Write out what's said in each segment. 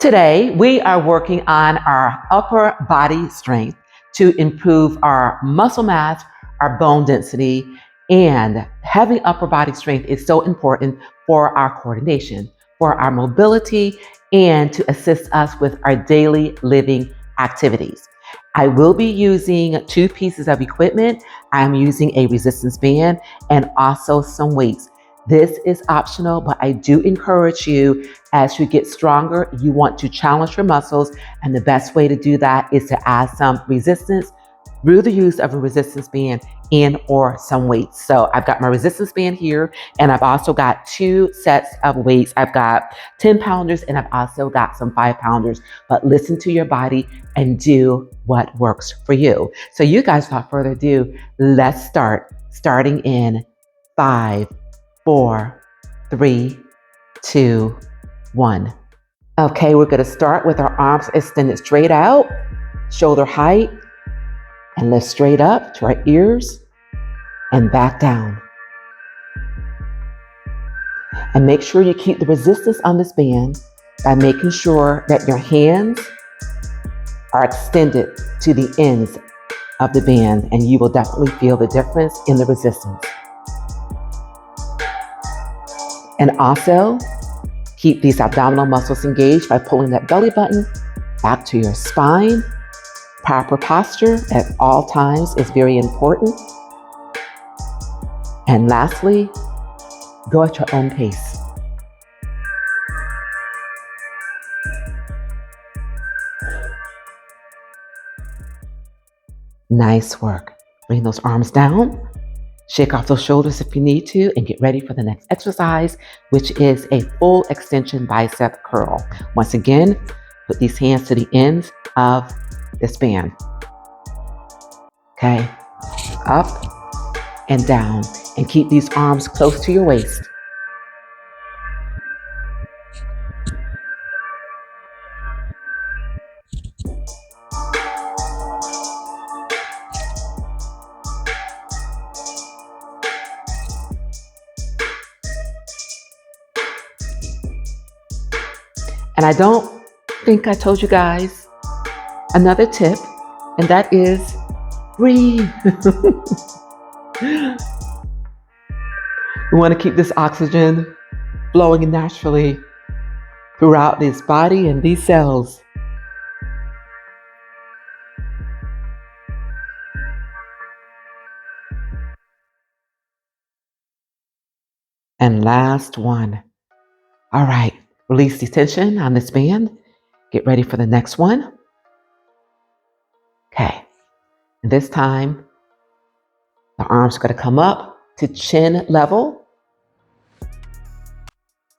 Today, we are working on our upper body strength to improve our muscle mass, our bone density, and having upper body strength is so important for our coordination, for our mobility, and to assist us with our daily living activities. I will be using two pieces of equipment. I'm using a resistance band and also some weights. This is optional, but I do encourage you as you get stronger, you want to challenge your muscles. And the best way to do that is to add some resistance through the use of a resistance band and or some weights. So I've got my resistance band here, and I've also got two sets of weights. I've got 10 pounders and I've also got some 5 pounders, but listen to your body and do what works for you. So you guys, without further ado, let's starting in 5, 4, 3, 2, 1. Okay, we're going to start with our arms extended straight out, shoulder height, and lift straight up to our ears and back down. And make sure you keep the resistance on this band by making sure that your hands are extended to the ends of the band, and you will definitely feel the difference in the resistance. And also, keep these abdominal muscles engaged by pulling that belly button back to your spine. Proper posture at all times is very important. And lastly, go at your own pace. Nice work. Bring those arms down. Shake off those shoulders if you need to, and get ready for the next exercise, which is a full extension bicep curl. Once again, put these hands to the ends of this band. Okay, up and down, and keep these arms close to your waist. And I don't think I told you guys another tip, and that is breathe. We want to keep this oxygen flowing naturally throughout this body and these cells. And last one. All right, release the tension on this band. Get ready for the next one. Okay, and this time, the arms are going to come up to chin level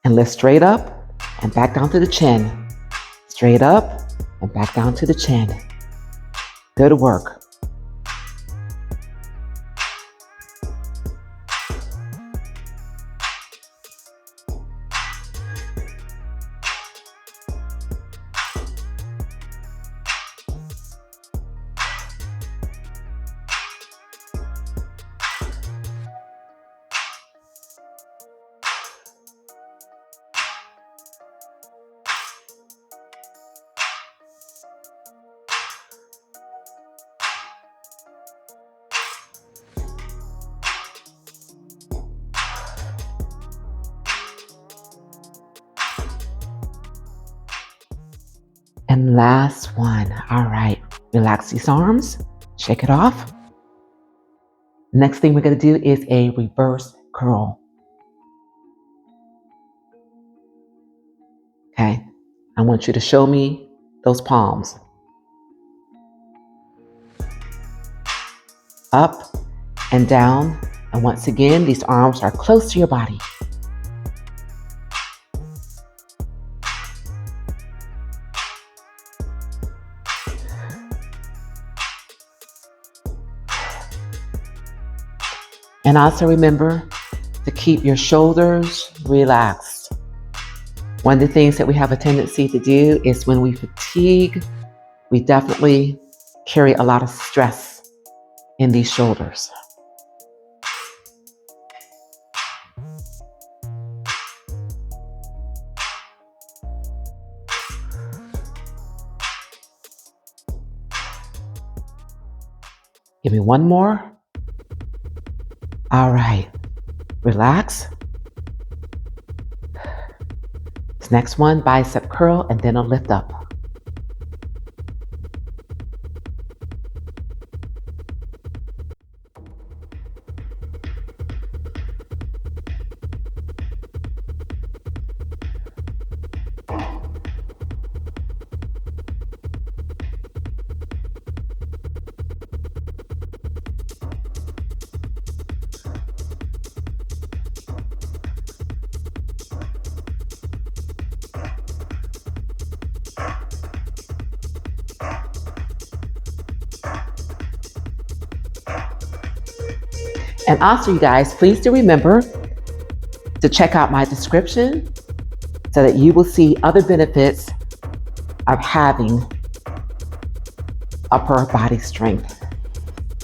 and lift straight up and back down to the chin. Straight up and back down to the chin. Good work. And last one. All right, relax these arms, shake it off. Next thing we're going to do is a reverse curl. Okay, I want you to show me those palms. Up and down, and once again, these arms are close to your body. And also remember to keep your shoulders relaxed. One of the things that we have a tendency to do is when we fatigue, we definitely carry a lot of stress in these shoulders. Give me one more. All right. Relax. This next one, bicep curl and then a lift up. And also, you guys, please do remember to check out my description so that you will see other benefits of having upper body strength.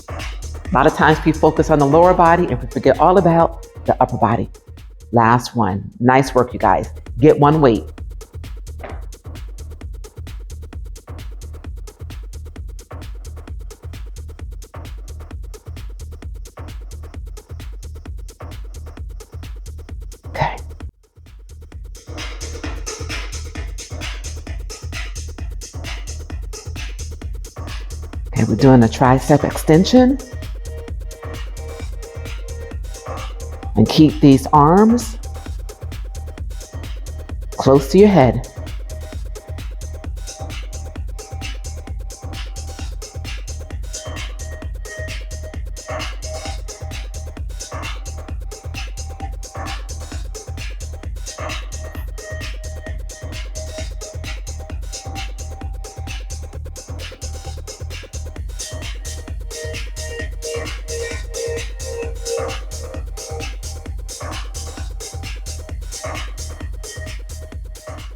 A lot of times we focus on the lower body and we forget all about the upper body. Last one. Nice work, you guys. Get one weight. Okay. Okay, we're doing a tricep extension. And keep these arms close to your head.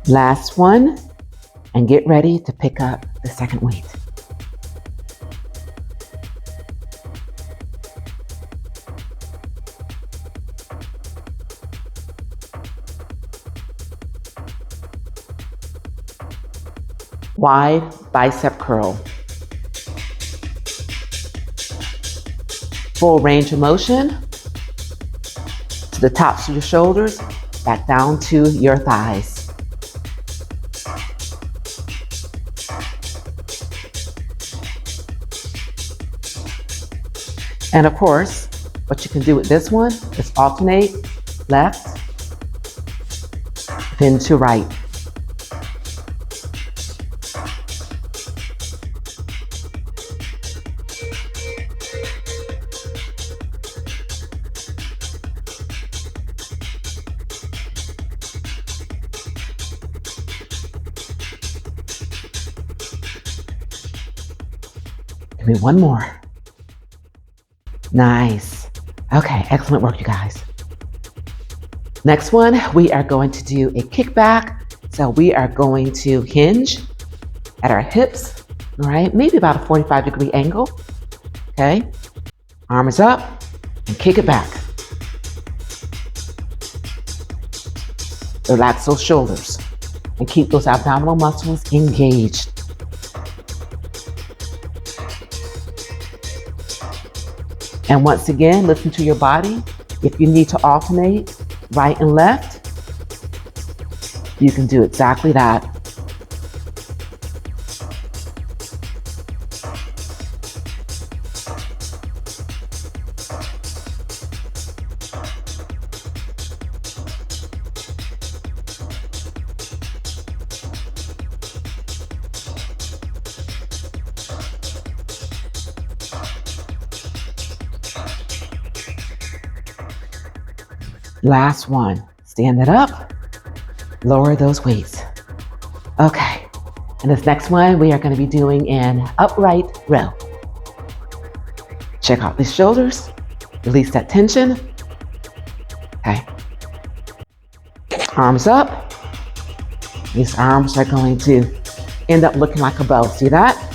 Last one, and get ready to pick up the second weight. Wide bicep curl. Full range of motion to the tops of your shoulders, back down to your thighs. And of course, what you can do with this one is alternate left, then to right. Give me one more. Nice. Okay, excellent work, you guys. Next one, we are going to do a kickback. So we are going to hinge at our hips, all right? Maybe about a 45-degree angle, okay? Arm is up and kick it back. Relax those shoulders and keep those abdominal muscles engaged. And once again, listen to your body. If you need to alternate right and left, you can do exactly that. Last one, stand it up, lower those weights. Okay, and this next one, we are going to be doing an upright row. Check out these shoulders, release that tension. Okay, arms up. These arms are going to end up looking like a bow, see that?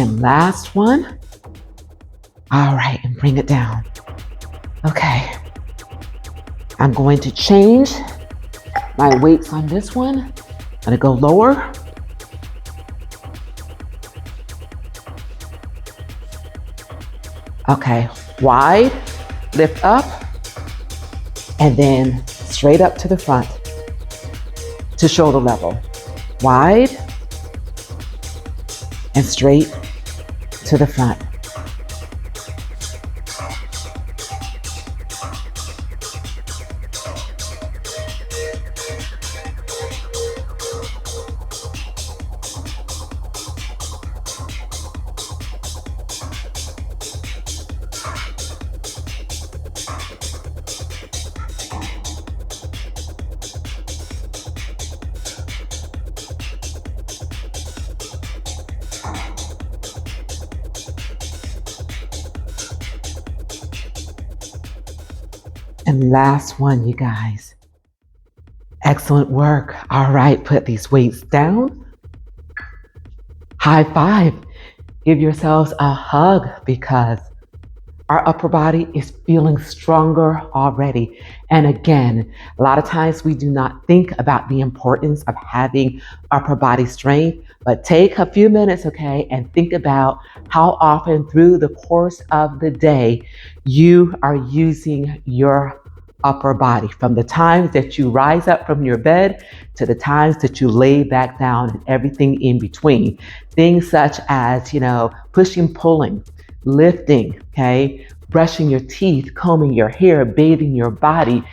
And last one. All right, and bring it down. Okay. I'm going to change my weights on this one. I'm gonna go lower. Okay, wide, lift up, and then straight up to the front to shoulder level. Wide and straight to the front. And last one, you guys. Excellent work. All right, put these weights down. High five. Give yourselves a hug because our upper body is feeling stronger already. And again, a lot of times we do not think about the importance of having upper body strength, but take a few minutes, okay, and think about how often through the course of the day you are using your upper body, from the times that you rise up from your bed to the times that you lay back down and everything in between. Things such as, pushing, pulling, lifting, okay, brushing your teeth, combing your hair, bathing your body,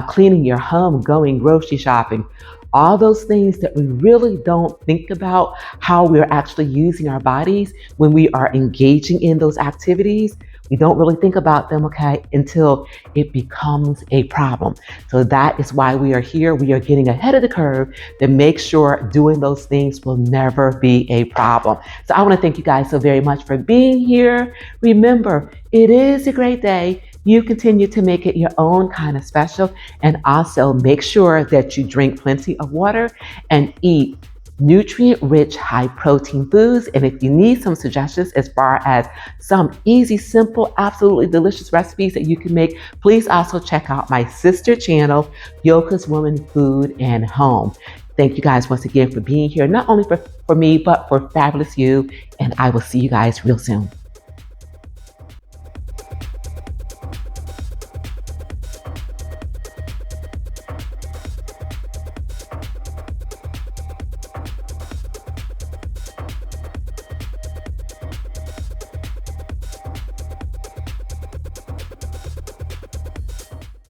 cleaning your home, going grocery shopping. All those things that we really don't think about how we're actually using our bodies when we are engaging in those activities. We don't really think about them, okay, until it becomes a problem. So that is why we are here. We are getting ahead of the curve to make sure doing those things will never be a problem. So I want to thank you guys so very much for being here. Remember, it is a great day. You continue to make it your own kind of special, and also make sure that you drink plenty of water and eat nutrient-rich, high-protein foods. And if you need some suggestions as far as some easy, simple, absolutely delicious recipes that you can make, please also check out my sister channel, Yoka's Woman Food and Home. Thank you guys once again for being here, not only for me, but for Fabulous You. And I will see you guys real soon.